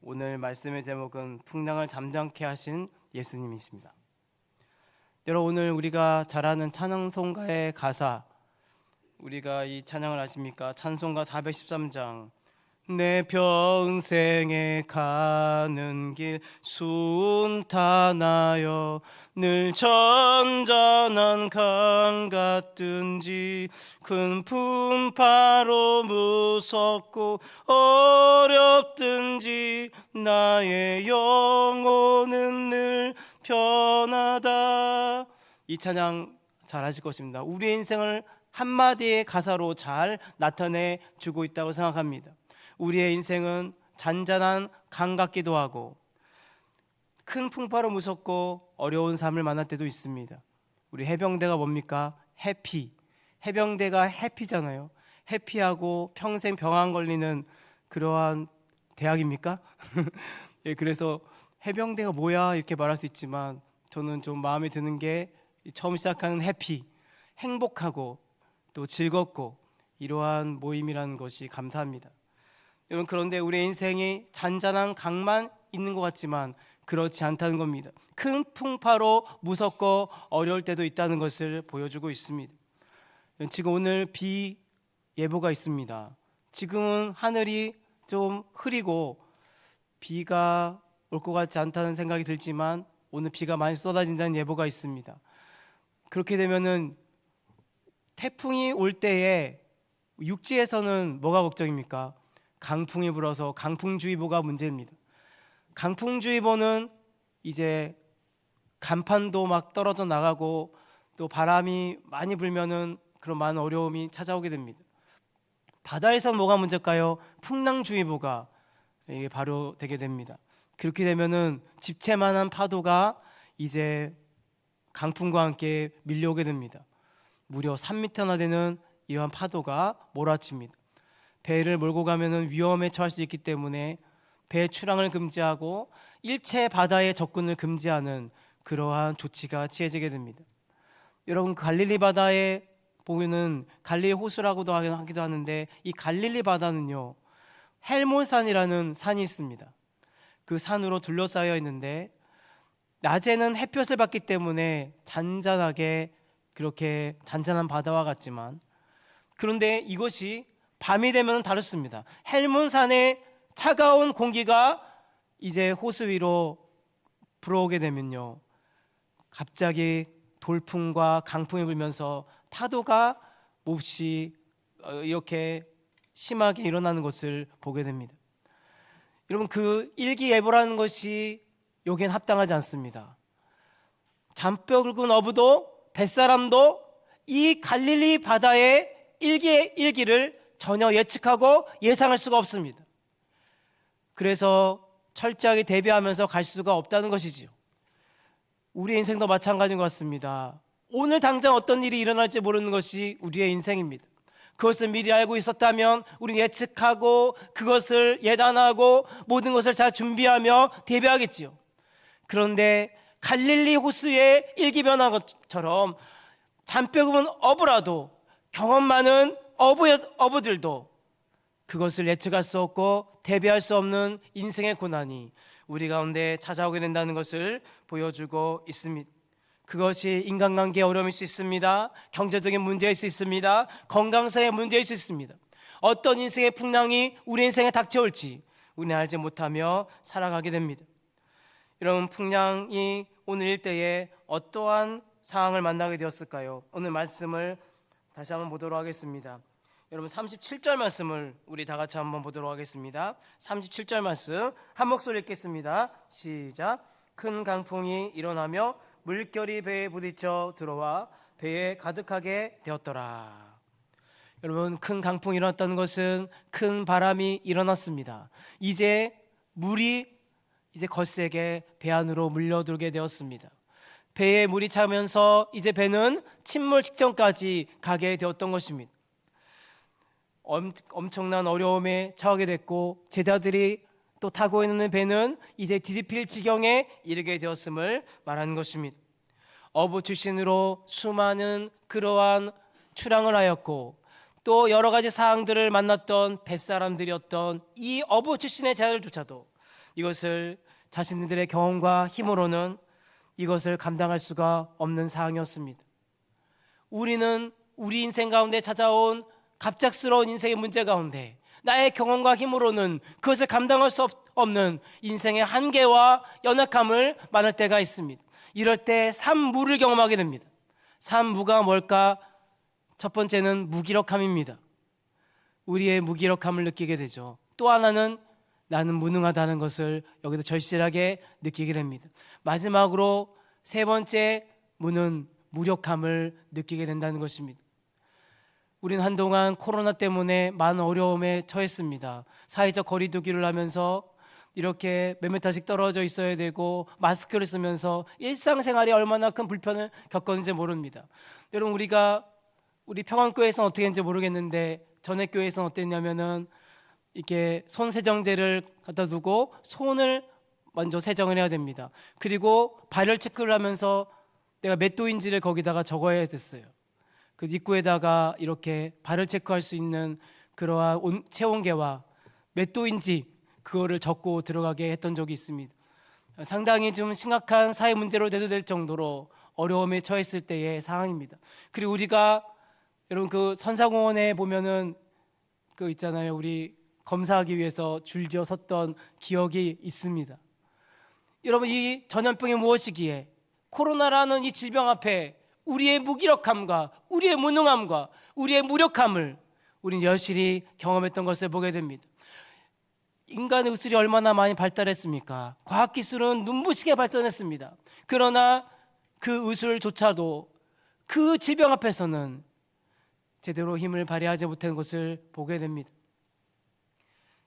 오늘 말씀의 제목은 풍랑을 잠잠케 하신 예수님이십니다. 여러분, 오늘 우리가 잘 아는 찬양송가의 가사, 우리가 이 찬양을 아십니까? 찬송가 413장, 내 평생에 가는 길 순탄하여 늘 전전한 강 같든지 큰 풍파로 무섭고 어렵든지 나의 영혼은 늘 편하다. 이 찬양 잘 아실 것입니다. 우리의 인생을 한마디의 가사로 잘 나타내 주고 있다고 생각합니다. 우리의 인생은 잔잔한 강 같기도 하고 큰 풍파로 무섭고 어려운 삶을 만날 때도 있습니다. 우리 해병대가 뭡니까? 해피. 해병대가 해피잖아요. 해피하고 평생 병 안 걸리는 그러한 대학입니까? 예, 그래서 해병대가 뭐야 이렇게 말할 수 있지만 저는 좀 마음에 드는 게 처음 시작하는 해피, 행복하고 또 즐겁고 이러한 모임이라는 것이 감사합니다. 여러분, 그런데 우리의 인생이 잔잔한 강만 있는 것 같지만 그렇지 않다는 겁니다. 큰 풍파로 무섭고 어려울 때도 있다는 것을 보여주고 있습니다. 지금 오늘 비 예보가 있습니다. 지금은 하늘이 좀 흐리고 비가 올 것 같지 않다는 생각이 들지만 오늘 비가 많이 쏟아진다는 예보가 있습니다. 그렇게 되면은 태풍이 올 때에 육지에서는 뭐가 걱정입니까? 강풍이 불어서 강풍주의보가 문제입니다. 강풍주의보는 이제 간판도 막 떨어져 나가고 또 바람이 많이 불면은 그런 많은 어려움이 찾아오게 됩니다. 바다에서는 뭐가 문제일까요? 풍랑주의보가 이게 바로 되게 됩니다. 그렇게 되면은 집채만한 파도가 이제 강풍과 함께 밀려오게 됩니다. 무려 3m나 되는 이러한 파도가 몰아칩니다. 배를 몰고 가면은 위험에 처할 수 있기 때문에 배 출항을 금지하고 일체 바다에 접근을 금지하는 그러한 조치가 취해지게 됩니다. 여러분, 갈릴리 바다에 보면은 갈릴리 호수라고도 하기도 하는데 이 갈릴리 바다는요, 헬몬산이라는 산이 있습니다. 그 산으로 둘러싸여 있는데 낮에는 햇볕을 받기 때문에 잔잔하게 그렇게 잔잔한 바다와 같지만 그런데 이것이 밤이 되면 다릅니다. 헬몬산의 차가운 공기가 이제 호수 위로 불어오게 되면요, 갑자기 돌풍과 강풍이 불면서 파도가 몹시 이렇게 심하게 일어나는 것을 보게 됩니다. 여러분, 그 일기예보라는 것이 여기엔 합당하지 않습니다. 잔뼈 굵은 어부도 뱃사람도 이 갈릴리 바다의 일기를 전혀 예측하고 예상할 수가 없습니다. 그래서 철저하게 대비하면서 갈 수가 없다는 것이지요. 우리 인생도 마찬가지인 것 같습니다. 오늘 당장 어떤 일이 일어날지 모르는 것이 우리의 인생입니다. 그것을 미리 알고 있었다면 우리는 예측하고 그것을 예단하고 모든 것을 잘 준비하며 대비하겠지요. 그런데 갈릴리 호수의 일기변한 것처럼 잔뼈 굵은 어부라도 경험 많은 어부들도 그것을 예측할 수 없고 대비할 수 없는 인생의 고난이 우리 가운데 찾아오게 된다는 것을 보여주고 있습니다. 그것이 인간관계의 어려움일 수 있습니다. 경제적인 문제일 수 있습니다. 건강상의 문제일 수 있습니다. 어떤 인생의 풍랑이 우리 인생에 닥쳐올지 우리는 알지 못하며 살아가게 됩니다. 여러분, 풍랑이 오늘 일대에 어떠한 상황을 만나게 되었을까요? 오늘 말씀을 다시 한번 보도록 하겠습니다. 여러분, 37절 말씀을 우리 다 같이 한번 보도록 하겠습니다. 37절 말씀 한 목소리 읽겠습니다. 시작. 큰 강풍이 일어나며 물결이 배에 부딪혀 들어와 배에 가득하게 되었더라. 여러분, 큰 강풍이 일어났다는 것은 큰 바람이 일어났습니다. 이제 물이 거세게 배 안으로 물려들게 되었습니다. 배에 물이 차면서 이제 배는 침몰 직전까지 가게 되었던 것입니다. 엄청난 어려움에 처하게 됐고 제자들이 또 타고 있는 배는 이제 뒤집힐 지경에 이르게 되었음을 말하는 것입니다. 어부 출신으로 수많은 그러한 출항을 하였고 또 여러 가지 사항들을 만났던 뱃사람들이었던 이 어부 출신의 제자들조차도 이것을 자신들의 경험과 힘으로는 이것을 감당할 수가 없는 상황이었습니다. 우리는 우리 인생 가운데 찾아온 갑작스러운 인생의 문제 가운데 나의 경험과 힘으로는 그것을 감당할 수 없는 인생의 한계와 연약함을 만날 때가 있습니다. 이럴 때 산무를 경험하게 됩니다. 산무가 뭘까? 첫 번째는 무기력함입니다. 우리의 무기력함을 느끼게 되죠. 또 하나는 나는 무능하다는 것을 여기서 절실하게 느끼게 됩니다. 마지막으로 세 번째 무는 무력함을 느끼게 된다는 것입니다. 우리는 한동안 코로나 때문에 많은 어려움에 처했습니다. 사회적 거리두기를 하면서 이렇게 몇 미터씩 떨어져 있어야 되고 마스크를 쓰면서 일상생활에 얼마나 큰 불편을 겪었는지 모릅니다. 여러분, 우리 평안교회에서는 어떻게 했는지 모르겠는데 전액교회에서는 어땠냐면은 이렇게 손 세정제를 갖다 두고 손을 먼저 세정을 해야 됩니다. 그리고 발열 체크를 하면서 내가 몇 도인지를 거기다가 적어야 됐어요. 그 입구에다가 이렇게 발열 체크할 수 있는 그러한 체온계와 몇 도인지 그거를 적고 들어가게 했던 적이 있습니다. 상당히 좀 심각한 사회 문제로 대두될 정도로 어려움에 처했을 때의 상황입니다. 그리고 우리가 여러분 그 선사공원에 보면은 그 있잖아요. 우리 검사하기 위해서 줄지어 섰던 기억이 있습니다. 여러분, 이 전염병이 무엇이기에 코로나라는 이 질병 앞에 우리의 무기력함과 우리의 무능함과 우리의 무력함을 우리는 여실히 경험했던 것을 보게 됩니다. 인간의 의술이 얼마나 많이 발달했습니까? 과학기술은 눈부시게 발전했습니다. 그러나 그 의술조차도 그 질병 앞에서는 제대로 힘을 발휘하지 못한 것을 보게 됩니다.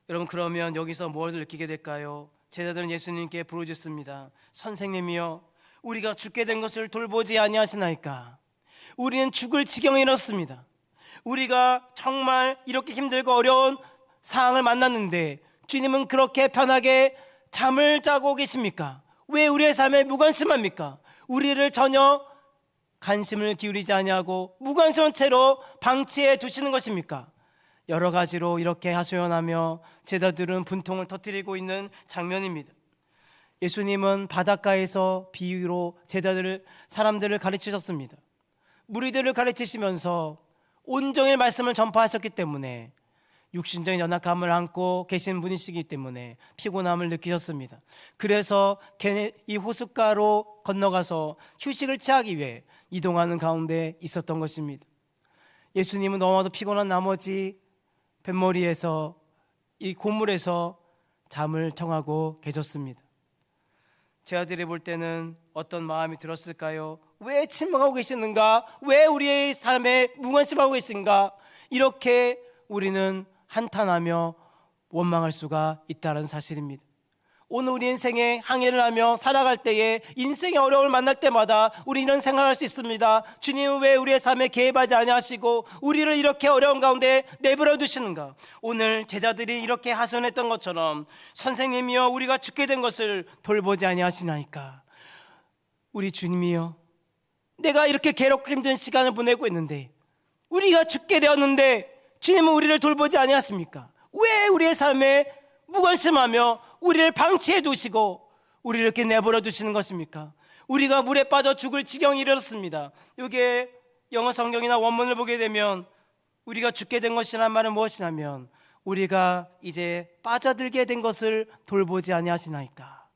여러분, 그러면 여기서 뭘 느끼게 될까요? 제자들은 예수님께 부르짖습니다. 선생님이여, 우리가 죽게 된 것을 돌보지 아니하시나이까? 우리는 죽을 지경에 이르렀습니다. 우리가 정말 이렇게 힘들고 어려운 상황을 만났는데 주님은 그렇게 편하게 잠을 자고 계십니까? 왜 우리의 삶에 무관심합니까? 우리를 전혀 관심을 기울이지 아니하고 무관심한 채로 방치해 두시는 것입니까? 여러 가지로 이렇게 하소연하며 제자들은 분통을 터뜨리고 있는 장면입니다. 예수님은 바닷가에서 비유로 사람들을 가르치셨습니다. 무리들을 가르치시면서 온종일 말씀을 전파하셨기 때문에 육신적인 연약함을 안고 계신 분이시기 때문에 피곤함을 느끼셨습니다. 그래서 이 호숫가로 건너가서 휴식을 취하기 위해 이동하는 가운데 있었던 것입니다. 예수님은 너무나도 피곤한 나머지 뱃머리에서 이 고물에서 잠을 청하고 계셨습니다. 제자들이 볼 때는 어떤 마음이 들었을까요? 왜 침묵하고 계시는가? 왜 우리의 삶에 무관심하고 계신가? 이렇게 우리는 한탄하며 원망할 수가 있다는 사실입니다. 오늘 우리 인생에 항해를 하며 살아갈 때에 인생의 어려움을 만날 때마다 우리 이런 생각할 수 있습니다. 주님은 왜 우리의 삶에 개입하지 아니하시고 우리를 이렇게 어려운 가운데 내버려 두시는가? 오늘 제자들이 이렇게 하소연했던 것처럼 선생님이여, 우리가 죽게 된 것을 돌보지 아니하시나이까? 우리 주님이여, 내가 이렇게 괴롭고 힘든 시간을 보내고 있는데 우리가 죽게 되었는데 주님은 우리를 돌보지 아니하십니까? 왜 우리의 삶에 무관심하며 우리를 방치해 두시고 우리를 이렇게 내버려 두시는 것입니까? 우리가 물에 빠져 죽을 지경이 이르렀습니다. 이게 영어 성경이나 원문을 보게 되면 우리가 죽게 된 것이란 말은 무엇이냐면 우리가 이제 빠져들게 된 것을 돌보지 아니하시나이까?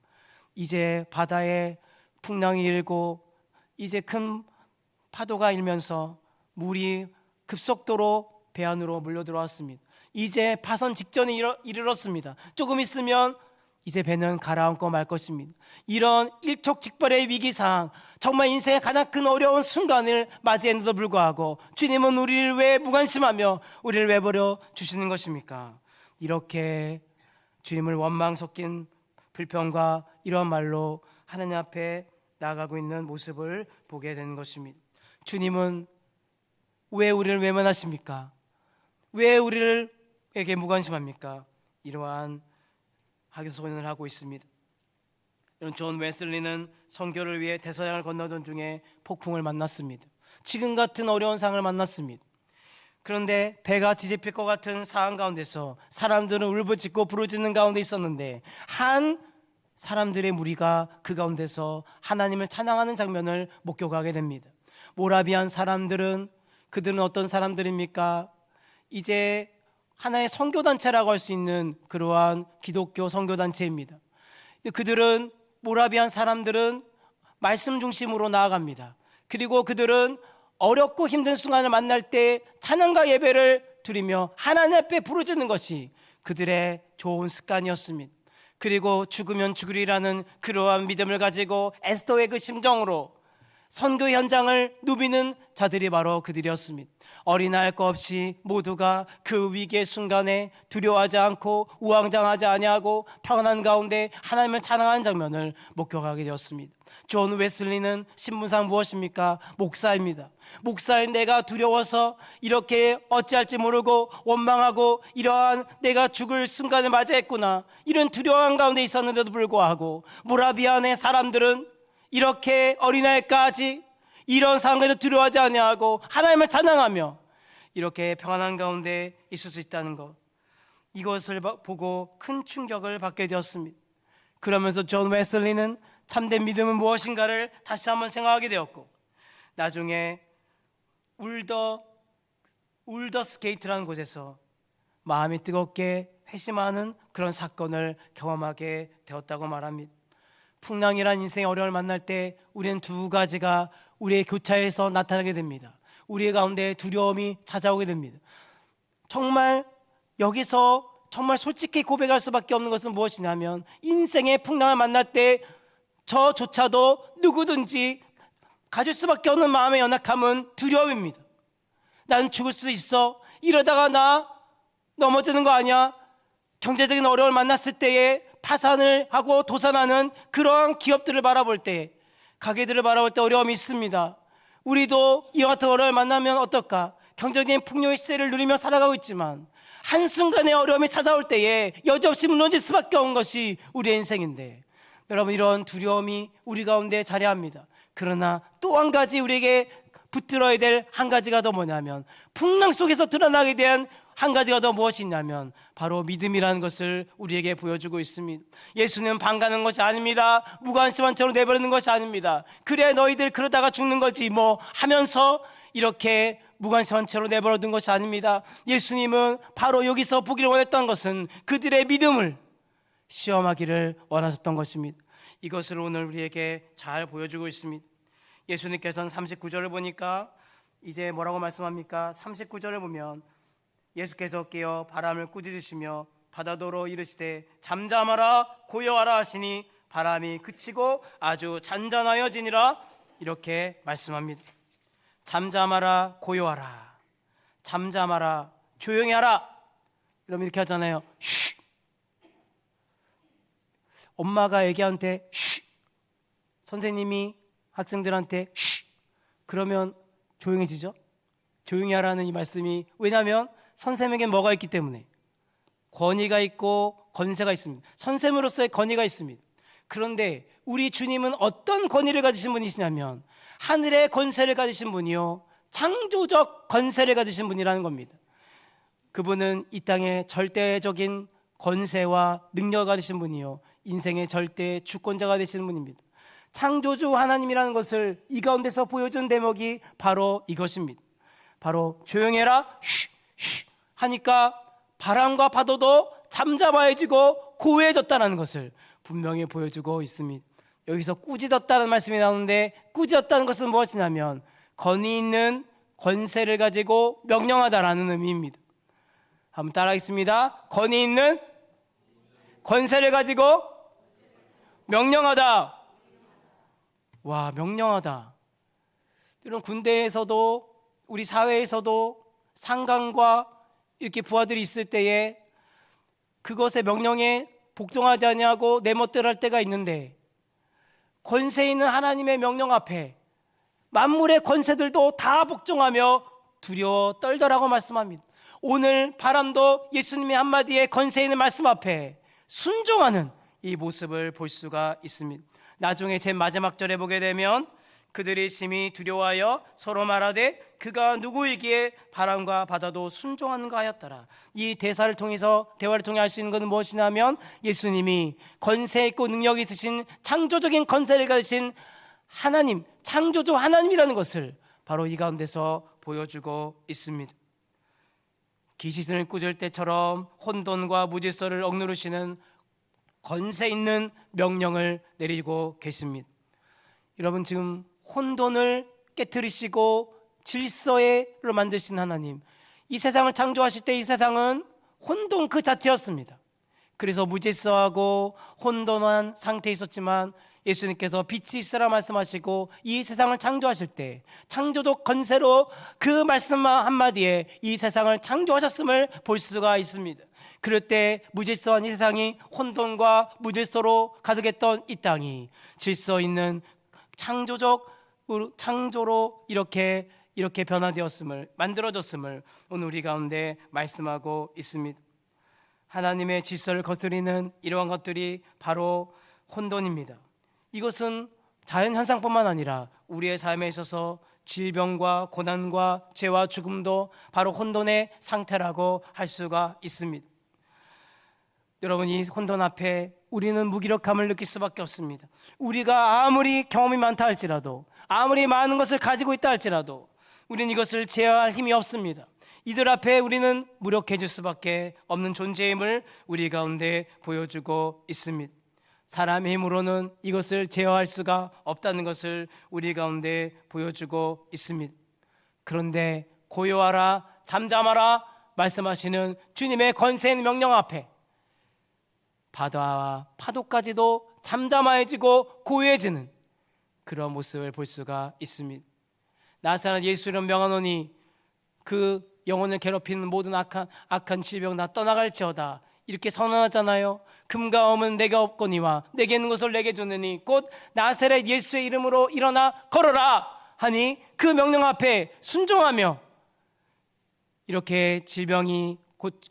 이제 바다에 풍랑이 일고 이제 큰 파도가 일면서 물이 급속도로 배 안으로 물려 들어왔습니다. 이제 파선 직전에 이르렀습니다. 조금 있으면 이제 배는 가라앉고 말 것입니다. 이런 일촉즉발의 위기상, 정말 인생의 가장 큰 어려운 순간을 맞이했는데도 불구하고 주님은 우리를 왜 무관심하며 우리를 왜 버려 주시는 것입니까? 이렇게 주님을 원망 섞인 불평과 이런 말로 하나님 앞에 나아가고 있는 모습을 보게 되는 것입니다. 주님은 왜 우리를 외면하십니까? 왜 우리에게 무관심합니까? 이러한 하소연을 하고 있습니다. 존 웨슬리는 선교를 위해 대서양을 건너던 중에 폭풍을 만났습니다. 지금 같은 어려운 상을 만났습니다. 그런데 배가 뒤집힐 것 같은 상황 가운데서 사람들은 울부짖고 부르짖는 가운데 있었는데 한 사람들의 무리가 그 가운데서 하나님을 찬양하는 장면을 목격하게 됩니다. 모라비안 사람들은, 그들은 어떤 사람들입니까? 이제 하나의 선교단체라고 할 수 있는 그러한 기독교 선교단체입니다. 그들은, 모라비안 사람들은 말씀 중심으로 나아갑니다. 그리고 그들은 어렵고 힘든 순간을 만날 때 찬양과 예배를 드리며 하나님 앞에 부르짖는 것이 그들의 좋은 습관이었습니다. 그리고 죽으면 죽으리라는 그러한 믿음을 가지고 에스더의 그 심정으로 선교 현장을 누비는 자들이 바로 그들이었습니다. 어린아이 것 없이 모두가 그 위기의 순간에 두려워하지 않고 우왕좌왕하지 아니하고 평안한 가운데 하나님을 찬양하는 장면을 목격하게 되었습니다. 존 웨슬리는 신분상 무엇입니까? 목사입니다. 목사인 내가 두려워서 이렇게 어찌할지 모르고 원망하고 이러한 내가 죽을 순간을 맞이했구나, 이런 두려움 가운데 있었는데도 불구하고 모라비안의 사람들은 이렇게 어린아이까지 이런 상황에도 두려워하지 아니하고 하나님을 찬양하며 이렇게 평안한 가운데 있을 수 있다는 것, 이것을 보고 큰 충격을 받게 되었습니다. 그러면서 존 웨슬리는 참된 믿음은 무엇인가를 다시 한번 생각하게 되었고, 나중에 울더스게이트라는 곳에서 마음이 뜨겁게 회심하는 그런 사건을 경험하게 되었다고 말합니다. 풍랑이란 인생의 어려움을 만날 때 우리는 두 가지가 우리의 교차에서 나타나게 됩니다. 우리의 가운데 두려움이 찾아오게 됩니다. 정말 여기서 정말 솔직히 고백할 수밖에 없는 것은 무엇이냐면, 인생의 풍랑을 만날 때 저조차도 누구든지 가질 수밖에 없는 마음의 연약함은 두려움입니다. 나는 죽을 수 있어, 이러다가 나 넘어지는 거 아니야, 경제적인 어려움을 만났을 때에 파산을 하고 도산하는 그러한 기업들을 바라볼 때, 가게들을 바라볼 때 어려움이 있습니다. 우리도 이와 같은 어려움을 만나면 어떨까? 경제적인 풍요의 시대를 누리며 살아가고 있지만 한순간에 어려움이 찾아올 때에 여지없이 무너질 수밖에 없는 것이 우리의 인생인데, 여러분, 이런 두려움이 우리 가운데 자리합니다. 그러나 또 한 가지 우리에게 붙들어야 될 한 가지가 더 뭐냐면, 풍랑 속에서 드러나게 된 한 가지가 더 무엇이냐면 바로 믿음이라는 것을 우리에게 보여주고 있습니다. 예수는 방가는 것이 아닙니다. 무관심한 채로 내버리는 것이 아닙니다. 그래 너희들 그러다가 죽는 거지 뭐 하면서 이렇게 무관심한 채로 내버려둔 것이 아닙니다. 예수님은 바로 여기서 보기를 원했던 것은 그들의 믿음을 시험하기를 원하셨던 것입니다. 이것을 오늘 우리에게 잘 보여주고 있습니다. 예수님께서는 39절을 보니까 이제 뭐라고 말씀합니까? 39절을 보면 예수께서 깨어 바람을 꾸짖으시며 바다도로 이르시되 잠잠하라 고요하라 하시니 바람이 그치고 아주 잔잔하여지니라, 이렇게 말씀합니다. 잠잠하라 고요하라, 잠잠하라 조용히 하라. 여러분 이렇게 하잖아요. 쉬. 엄마가 애기한테 쉬, 선생님이 학생들한테 쉬, 그러면 조용해지죠. 조용히 하라는 이 말씀이, 왜냐하면 선생님에게 뭐가 있기 때문에, 권위가 있고 권세가 있습니다. 선생으로서의 권위가 있습니다. 그런데 우리 주님은 어떤 권위를 가지신 분이시냐면 하늘의 권세를 가지신 분이요, 창조적 권세를 가지신 분이라는 겁니다. 그분은 이 땅의 절대적인 권세와 능력을 가지신 분이요, 인생의 절대 주권자가 되시는 분입니다. 창조주 하나님이라는 것을 이 가운데서 보여준 대목이 바로 이것입니다. 바로 조용해라 쉬 하니까 바람과 파도도 잠잠해지고 고요해졌다는 것을 분명히 보여주고 있습니다. 여기서 꾸짖었다는 말씀이 나오는데, 꾸짖었다는 것은 무엇이냐면 권위 있는 권세를 가지고 명령하다라는 의미입니다. 한번 따라하겠습니다. 권위 있는 권세를 가지고 명령하다. 와, 명령하다. 이런 군대에서도 우리 사회에서도 상관과 이렇게 부하들이 있을 때에 그것의 명령에 복종하지 아니하고 내 멋대로 할 때가 있는데, 권세 있는 하나님의 명령 앞에 만물의 권세들도 다 복종하며 두려워 떨더라고 말씀합니다. 오늘 바람도 예수님의 한마디의 권세 있는 말씀 앞에 순종하는 이 모습을 볼 수가 있습니다. 나중에 제 마지막 절에 보게 되면 그들이 심히 두려워하여 서로 말하되 그가 누구이기에 바람과 바다도 순종하는가 하였더라. 이 대사를 통해서 대화를 통해 알 수 있는 것은 무엇이냐면 예수님이 권세 있고 능력이 있으신 창조적인 권세를 가지신 하나님, 창조주 하나님이라는 것을 바로 이 가운데서 보여주고 있습니다. 귀신을 꾸짖을 때처럼 혼돈과 무질서를 억누르시는 권세 있는 명령을 내리고 계십니다. 여러분, 지금 혼돈을 깨트리시고 질서로 만드신 하나님, 이 세상을 창조하실 때 이 세상은 혼돈 그 자체였습니다. 그래서 무질서하고 혼돈한 상태에 있었지만 예수님께서 빛이 있으라 말씀하시고 이 세상을 창조하실 때 창조적 권세로 그 말씀 한마디에 이 세상을 창조하셨음을 볼 수가 있습니다. 그럴 때 무질서한 이 세상이 혼돈과 무질서로 가득했던 이 땅이 질서 있는 창조로 이렇게 변화되었음을, 만들어졌음을 오늘 우리 가운데 말씀하고 있습니다. 하나님의 질서를 거스리는 이러한 것들이 바로 혼돈입니다. 이것은 자연현상뿐만 아니라 우리의 삶에 있어서 질병과 고난과 죄와 죽음도 바로 혼돈의 상태라고 할 수가 있습니다. 여러분, 이 혼돈 앞에 우리는 무기력함을 느낄 수밖에 없습니다. 우리가 아무리 경험이 많다 할지라도, 아무리 많은 것을 가지고 있다 할지라도 우리는 이것을 제어할 힘이 없습니다. 이들 앞에 우리는 무력해질 수밖에 없는 존재임을 우리 가운데 보여주고 있습니다. 사람의 힘으로는 이것을 제어할 수가 없다는 것을 우리 가운데 보여주고 있습니다. 그런데 고요하라, 잠잠하라 말씀하시는 주님의 권세 있는 명령 앞에 바다와 파도까지도 잠잠해지고 고요해지는 그런 모습을 볼 수가 있습니다. 나사렛 예수를 명하노니 그 영혼을 괴롭히는 모든 악한 질병 다 떠나갈지어다 이렇게 선언하잖아요. 금과 금은 내게 없거니와 내게 있는 것을 내게 주느니 곧 나사렛 예수의 이름으로 일어나 걸어라 하니 그 명령 앞에 순종하며 이렇게 질병이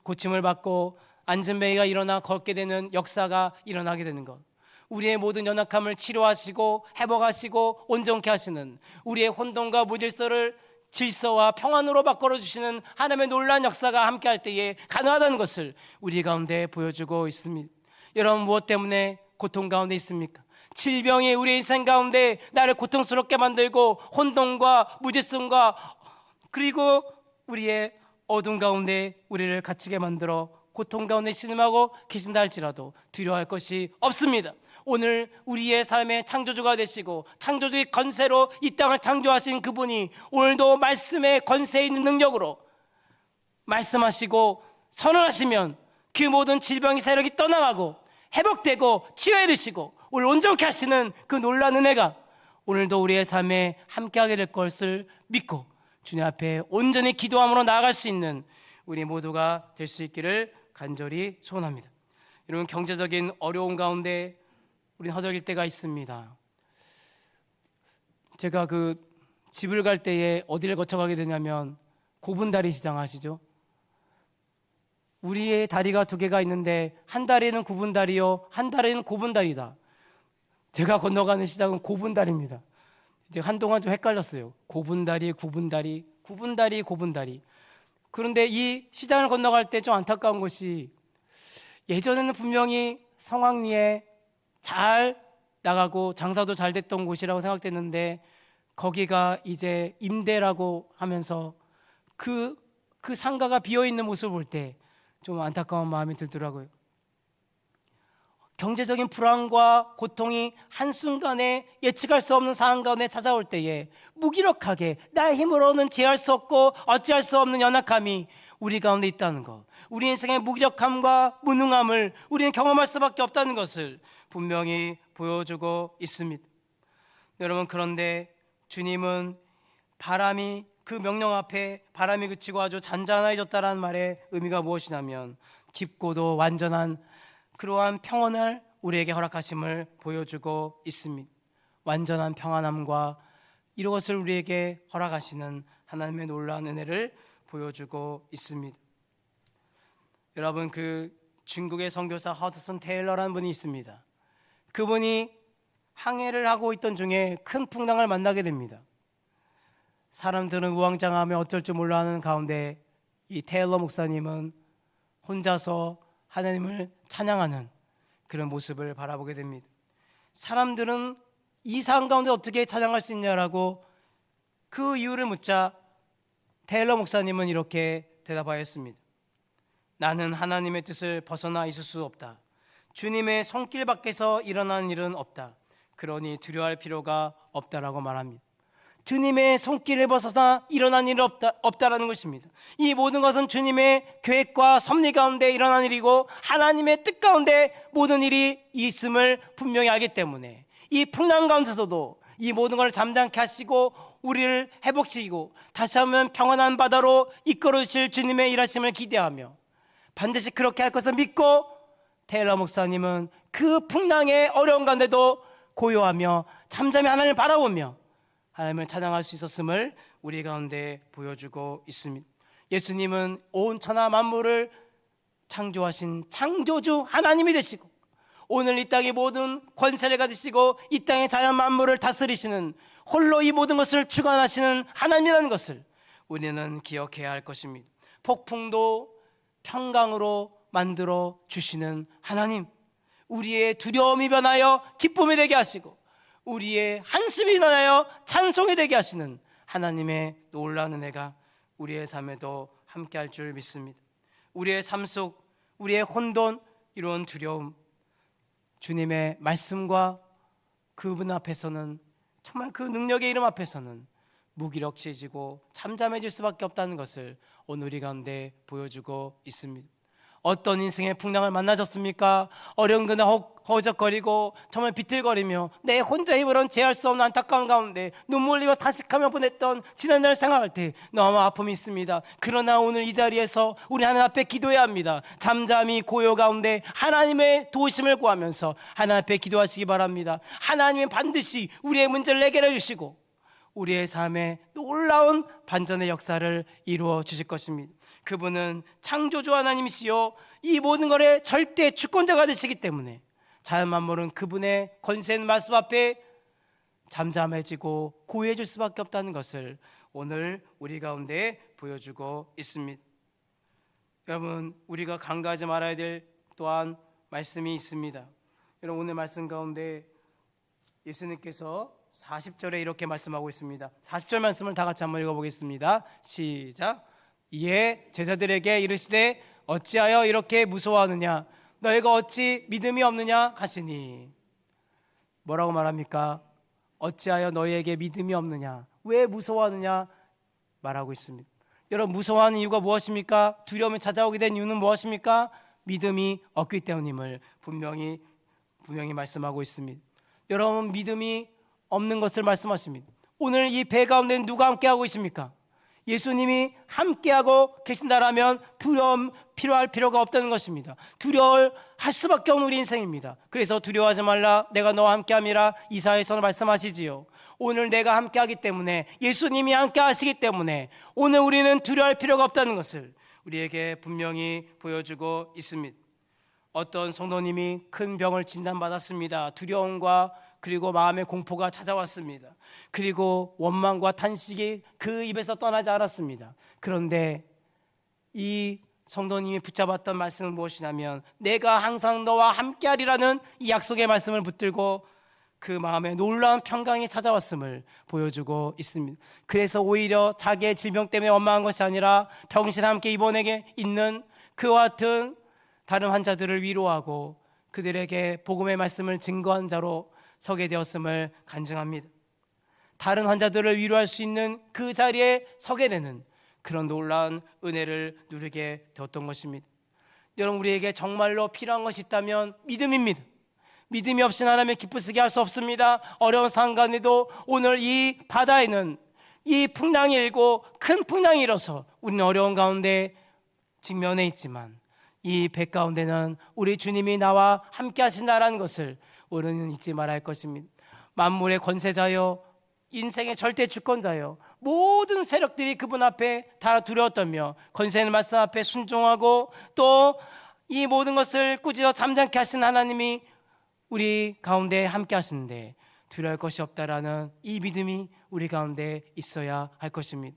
고침을 받고 안전뱅이가 일어나 걷게 되는 역사가 일어나게 되는 것, 우리의 모든 연약함을 치료하시고 회복하시고 온전케 하시는, 우리의 혼돈과 무질서를 질서와 평안으로 바꿔주시는 하나님의 놀라운 역사가 함께할 때에 가능하다는 것을 우리 가운데 보여주고 있습니다. 여러분, 무엇 때문에 고통 가운데 있습니까? 질병이 우리 인생 가운데 나를 고통스럽게 만들고 혼돈과 무질서과 그리고 우리의 어둠 가운데 우리를 갇히게 만들어 고통 가운데 신음하고 계신다 할지라도 두려워할 것이 없습니다. 오늘 우리의 삶의 창조주가 되시고 창조주의 권세로 이 땅을 창조하신 그분이 오늘도 말씀의 권세 있는 능력으로 말씀하시고 선언하시면 그 모든 질병의 세력이 떠나가고 회복되고 치유해 주시고 오늘 온전케 하시는 그 놀라운 은혜가 오늘도 우리의 삶에 함께하게 될 것을 믿고 주님 앞에 온전히 기도함으로 나아갈 수 있는 우리 모두가 될 수 있기를 간절히 소원합니다. 여러분, 경제적인 어려움 가운데 우리는 허덕일 때가 있습니다. 제가 그 집을 갈 때에 어디를 거쳐가게 되냐면 고분다리 시장 아시죠? 우리의 다리가 두 개가 있는데 한 다리는 구분다리요, 한 다리는 고분다리다. 제가 건너가는 시장은 고분다리입니다. 이제 한동안 좀 헷갈렸어요. 고분다리, 구분다리, 구분다리, 고분다리. 그런데 이 시장을 건너갈 때 좀 안타까운 것이 예전에는 분명히 성황리에 잘 나가고 장사도 잘 됐던 곳이라고 생각됐는데 거기가 이제 임대라고 하면서 그 상가가 비어있는 모습을 볼 때 좀 안타까운 마음이 들더라고요. 경제적인 불안과 고통이 한순간에 예측할 수 없는 상황 가운데 찾아올 때에 무기력하게 나의 힘으로는 제어할 수 없고 어찌할 수 없는 연약함이 우리 가운데 있다는 것, 우리 인생의 무기력함과 무능함을 우리는 경험할 수밖에 없다는 것을 분명히 보여주고 있습니다. 여러분, 그런데 주님은 바람이 그 명령 앞에 바람이 그치고 아주 잔잔해졌다는 말의 의미가 무엇이냐면 깊고도 완전한 그러한 평안을 우리에게 허락하심을 보여주고 있습니다. 완전한 평안함과 이것을 우리에게 허락하시는 하나님의 놀라운 은혜를 보여주고 있습니다. 여러분, 그 중국의 선교사 허드슨 테일러라는 분이 있습니다. 그분이 항해를 하고 있던 중에 큰 풍랑을 만나게 됩니다. 사람들은 우왕좌왕하며 어쩔 줄 몰라 하는 가운데 이 테일러 목사님은 혼자서 하나님을 찬양하는 그런 모습을 바라보게 됩니다. 사람들은 이 상황 가운데 어떻게 찬양할 수 있냐라고 그 이유를 묻자 테일러 목사님은 이렇게 대답하였습니다. 나는 하나님의 뜻을 벗어나 있을 수 없다. 주님의 손길 밖에서 일어나는 일은 없다. 그러니 두려워할 필요가 없다라고 말합니다. 주님의 손길을 벗어나 일어난 일은 없다라는 것입니다. 이 모든 것은 주님의 계획과 섭리 가운데 일어난 일이고 하나님의 뜻 가운데 모든 일이 있음을 분명히 알기 때문에 이 풍랑 가운데서도 이 모든 걸 잠잠케 하시고 우리를 회복시키고 다시 한번 평안한 바다로 이끌어 주실 주님의 일하심을 기대하며 반드시 그렇게 할 것을 믿고 테일러 목사님은 그 풍랑의 어려운 가운데도 고요하며 잠잠히 하나님을 바라보며 하나님을 찬양할 수 있었음을 우리 가운데 보여주고 있습니다. 예수님은 온 천하 만물을 창조하신 창조주 하나님이 되시고 오늘 이 땅의 모든 권세를 가지시고 이 땅의 자연 만물을 다스리시는 홀로 이 모든 것을 주관하시는 하나님이라는 것을 우리는 기억해야 할 것입니다. 폭풍도 평강으로 만들어 주시는 하나님, 우리의 두려움이 변하여 기쁨이 되게 하시고 우리의 한숨이 일어나여 찬송이 되게 하시는 하나님의 놀라운 은혜가 우리의 삶에도 함께할 줄 믿습니다. 우리의 삶 속 우리의 혼돈, 이런 두려움, 주님의 말씀과 그분 앞에서는 정말 그 능력의 이름 앞에서는 무기력해지고 잠잠해질 수밖에 없다는 것을 오늘 우리 가운데 보여주고 있습니다. 어떤 인생의 풍랑을 만나셨습니까? 어려운 그날 허우적거리고 정말 비틀거리며 내 혼자 힘으로는 제할 수 없는 안타까운 가운데 눈물 흘리며 다식하며 보냈던 지난날 생각할 때 너무 아픔이 있습니다. 그러나 오늘 이 자리에서 우리 하나님 앞에 기도해야 합니다. 잠잠히 고요 가운데 하나님의 도우심을 구하면서 하나님 앞에 기도하시기 바랍니다. 하나님은 반드시 우리의 문제를 해결해 주시고 우리의 삶에 놀라운 반전의 역사를 이루어 주실 것입니다. 그분은 창조주 하나님이시요 이 모든 것의 절대 주권자가 되시기 때문에 자연 만물은 그분의 권세 있는 말씀 앞에 잠잠해지고 고요해질 수밖에 없다는 것을 오늘 우리 가운데 보여주고 있습니다. 여러분, 우리가 간과하지 말아야 될 또한 말씀이 있습니다. 여러분, 오늘 말씀 가운데 예수님께서 40절에 이렇게 말씀하고 있습니다. 40절 말씀을 다 같이 한번 읽어보겠습니다. 시작. 이에 제자들에게 이르시되 어찌하여 이렇게 무서워하느냐 너희가 어찌 믿음이 없느냐 하시니. 뭐라고 말합니까? 어찌하여 너희에게 믿음이 없느냐, 왜 무서워하느냐 말하고 있습니다. 여러분, 무서워하는 이유가 무엇입니까? 두려움이 찾아오게 된 이유는 무엇입니까? 믿음이 없기 때문임을 분명히 말씀하고 있습니다. 여러분, 믿음이 없는 것을 말씀하십니다. 오늘 이 배 가운데 누가 함께하고 있습니까? 예수님이 함께하고 계신다라면 두려움 필요할 필요가 없다는 것입니다. 두려워할 수밖에 없는 우리 인생입니다. 그래서 두려워하지 말라, 내가 너와 함께함이라 이사야에서 말씀하시지요. 오늘 내가 함께하기 때문에, 예수님이 함께하시기 때문에 오늘 우리는 두려워할 필요가 없다는 것을 우리에게 분명히 보여주고 있습니다. 어떤 성도님이 큰 병을 진단받았습니다. 두려움과 그리고 마음의 공포가 찾아왔습니다. 그리고 원망과 탄식이 그 입에서 떠나지 않았습니다. 그런데 이 성도님이 붙잡았던 말씀은 무엇이냐면, 내가 항상 너와 함께하리라는 이 약속의 말씀을 붙들고 그 마음에 놀라운 평강이 찾아왔음을 보여주고 있습니다. 그래서 오히려 자기의 질병 때문에 원망한 것이 아니라 병실 함께 입원해 있는 그와 같은 다른 환자들을 위로하고 그들에게 복음의 말씀을 증거한 자로 서게 되었음을 간증합니다. 다른 환자들을 위로할 수 있는 그 자리에 서게 되는 그런 놀라운 은혜를 누리게 되었던 것입니다. 여러분, 우리에게 정말로 필요한 것이 있다면 믿음입니다. 믿음이 없이 하나님의 기쁘 쓰게 할 수 없습니다. 어려운 상황 가운데도 오늘 이 바다에는 이 풍랑이 일고 큰 풍랑이 일어서 우리는 어려운 가운데 직면해 있지만 이 배 가운데는 우리 주님이 나와 함께 하신다라는 것을 우리는 잊지 말아야 할 것입니다. 만물의 권세자여, 인생의 절대 주권자여, 모든 세력들이 그분 앞에 다 두려웠다며 권세 있는 말씀 앞에 순종하고 또 이 모든 것을 꾸짖어 잠잠케 하신 하나님이 우리 가운데 함께 하시는데 두려울 것이 없다라는 이 믿음이 우리 가운데 있어야 할 것입니다.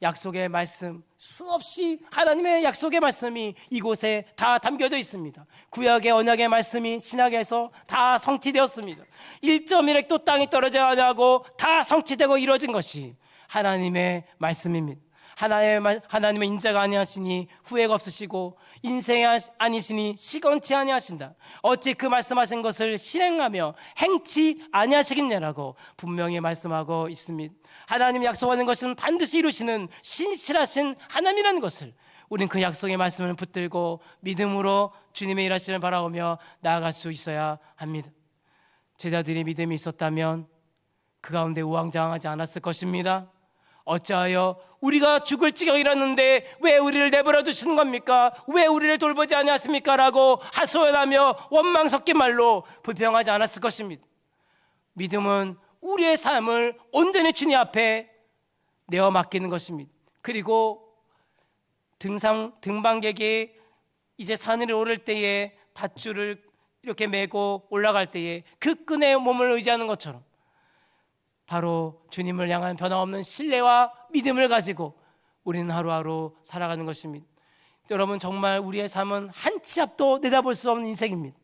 약속의 말씀, 수없이 하나님의 약속의 말씀이 이곳에 다 담겨져 있습니다. 구약의 언약의 말씀이 신약에서 다 성취되었습니다. 1.1획도 땅이 떨어지지 않고 다 성취되고 이루어진 것이 하나님의 말씀입니다. 하나님의 인자가 아니하시니 후회가 없으시고 인생이 아니시니 시건치 아니하신다. 어찌 그 말씀하신 것을 실행하며 행치 아니하시겠냐라고 분명히 말씀하고 있습니다. 하나님 약속하는 것은 반드시 이루시는 신실하신 하나님이라는 것을 우리는 그 약속의 말씀을 붙들고 믿음으로 주님의 일하심을 바라보며 나아갈 수 있어야 합니다. 제자들이 믿음이 있었다면 그 가운데 우왕좌왕하지 않았을 것입니다. 어찌하여 우리가 죽을 지경이랐는데 왜 우리를 내버려 두시는 겁니까? 왜 우리를 돌보지 아니하십니까? 라고 하소연하며 원망 섞인 말로 불평하지 않았을 것입니다. 믿음은 우리의 삶을 온전히 주님 앞에 내어 맡기는 것입니다. 그리고 등반객이 이제 산을 오를 때에 밧줄을 이렇게 메고 올라갈 때에 그 끈에 몸을 의지하는 것처럼 바로 주님을 향한 변함없는 신뢰와 믿음을 가지고 우리는 하루하루 살아가는 것입니다. 여러분, 정말 우리의 삶은 한 치 앞도 내다볼 수 없는 인생입니다.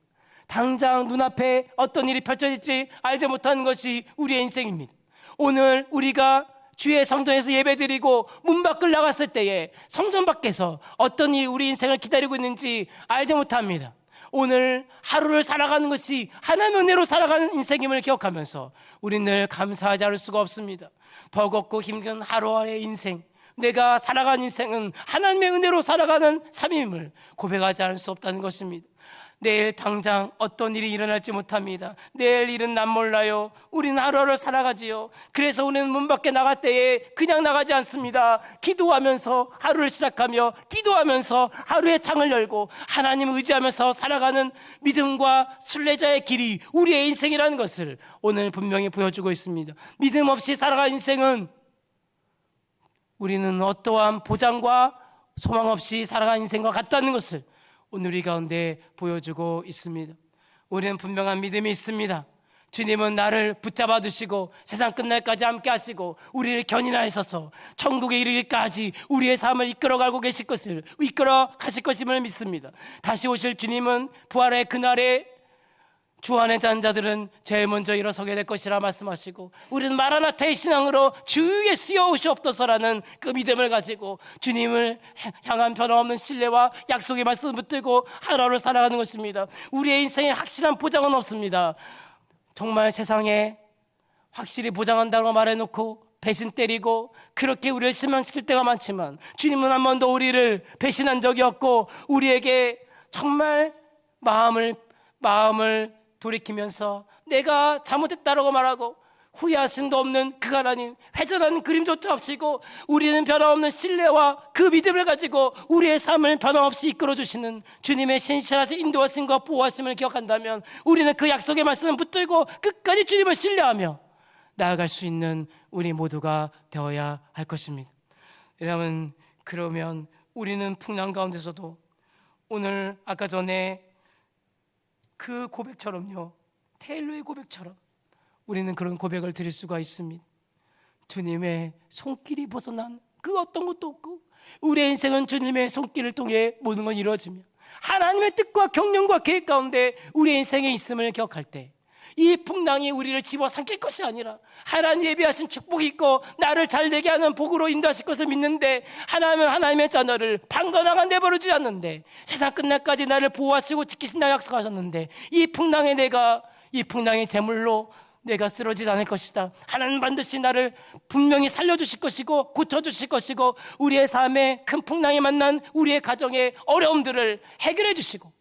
당장 눈앞에 어떤 일이 펼쳐질지 알지 못하는 것이 우리의 인생입니다. 오늘 우리가 주의 성전에서 예배드리고 문 밖을 나갔을 때에 성전 밖에서 어떤 일이 우리 인생을 기다리고 있는지 알지 못합니다. 오늘 하루를 살아가는 것이 하나님의 은혜로 살아가는 인생임을 기억하면서 우리는 늘 감사하지 않을 수가 없습니다. 버겁고 힘든 하루하루의 인생, 내가 살아가는 인생은 하나님의 은혜로 살아가는 삶임을 고백하지 않을 수 없다는 것입니다. 내일 당장 어떤 일이 일어날지 못합니다. 내일 일은 난 몰라요. 우리는 하루하루 살아가지요. 그래서 우리는 문 밖에 나갈 때에 그냥 나가지 않습니다. 기도하면서 하루를 시작하며 기도하면서 하루의 창을 열고 하나님을 의지하면서 살아가는 믿음과 순례자의 길이 우리의 인생이라는 것을 오늘 분명히 보여주고 있습니다. 믿음 없이 살아가는 인생은 우리는 어떠한 보장과 소망 없이 살아가는 인생과 같다는 것을 오늘 우리 가운데 보여주고 있습니다. 우리는 분명한 믿음이 있습니다. 주님은 나를 붙잡아 두시고 세상 끝날까지 함께 하시고 우리를 견인하셔서 천국에 이르기까지 우리의 삶을 이끌어 가실 것임을 믿습니다. 다시 오실 주님은 부활의 그날에 주 안에 잔 자들은 제일 먼저 일어서게 될 것이라 말씀하시고 우리는 마라나타의 신앙으로 주 예수여 오시옵소서라는 그 믿음을 가지고 주님을 향한 변함없는 신뢰와 약속의 말씀을 붙들고 하루하루 살아가는 것입니다. 우리의 인생에 확실한 보장은 없습니다. 정말 세상에 확실히 보장한다고 말해놓고 배신 때리고 그렇게 우리를 실망시킬 때가 많지만 주님은 한 번도 우리를 배신한 적이 없고 우리에게 정말 마음을 돌이키면서 내가 잘못했다라고 말하고 후회하심도 없는 그 하나님, 회전하는 그림조차 없이고 우리는 변함없는 신뢰와 그 믿음을 가지고 우리의 삶을 변함없이 이끌어주시는 주님의 신실하신 인도하심과 보호하심을 기억한다면 우리는 그 약속의 말씀을 붙들고 끝까지 주님을 신뢰하며 나아갈 수 있는 우리 모두가 되어야 할 것입니다. 여러분, 그러면 우리는 풍랑 가운데서도 오늘 아까 전에 그 고백처럼요, 테일러의 고백처럼 우리는 그런 고백을 드릴 수가 있습니다. 주님의 손길이 벗어난 그 어떤 것도 없고 우리의 인생은 주님의 손길을 통해 모든 건 이루어지며 하나님의 뜻과 경륜과 계획 가운데 우리의 인생에 있음을 기억할 때 이 풍랑이 우리를 집어삼킬 것이 아니라 하나님 예비하신 축복이 있고 나를 잘되게 하는 복으로 인도하실 것을 믿는데 하나님은 하나님의 자녀를 방관하게 내버려두지 않는데 세상 끝날까지 나를 보호하시고 지키신다고 약속하셨는데 이 풍랑의 제물로 내가 쓰러지지 않을 것이다. 하나님 반드시 나를 분명히 살려주실 것이고 고쳐주실 것이고 우리의 삶에 큰 풍랑이 만난 우리의 가정의 어려움들을 해결해 주시고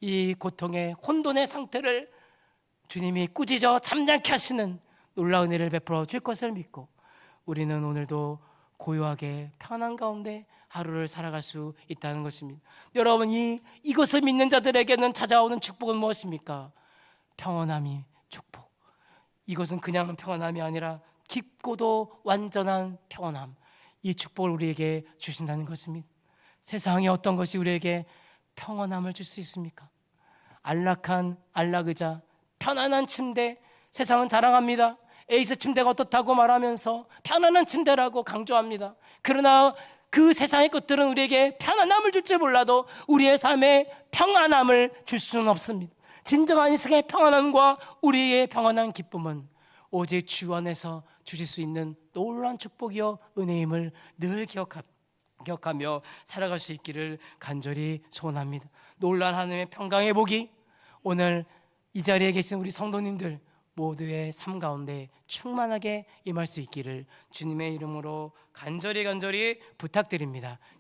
이 고통의 혼돈의 상태를 주님이 꾸짖어 잠잠케 하시는 놀라운 은혜를 베풀어 줄 것을 믿고 우리는 오늘도 고요하게 편안 가운데 하루를 살아갈 수 있다는 것입니다. 여러분, 이것을 믿는 자들에게는 찾아오는 축복은 무엇입니까? 평안함이 축복. 이것은 그냥 평안함이 아니라 깊고도 완전한 평안함, 이 축복을 우리에게 주신다는 것입니다. 세상에 어떤 것이 우리에게 평안함을 줄 수 있습니까? 안락한 안락의자, 편안한 침대, 세상은 자랑합니다. 에이스 침대가 어떻다고 말하면서 편안한 침대라고 강조합니다. 그러나 그 세상의 것들은 우리에게 편안함을 줄지 몰라도 우리의 삶에 평안함을 줄 수는 없습니다. 진정한 인생의 평안함과 우리의 평안한 기쁨은 오직 주 안에서 주실 수 있는 놀라운 축복이요 은혜임을 늘 기억하며 살아갈 수 있기를 간절히 소원합니다. 놀라운 하나님의 평강의 복이 오늘 이 자리에 계신 우리 성도님들 모두의 삶 가운데 충만하게 임할 수 있기를 주님의 이름으로 간절히 부탁드립니다.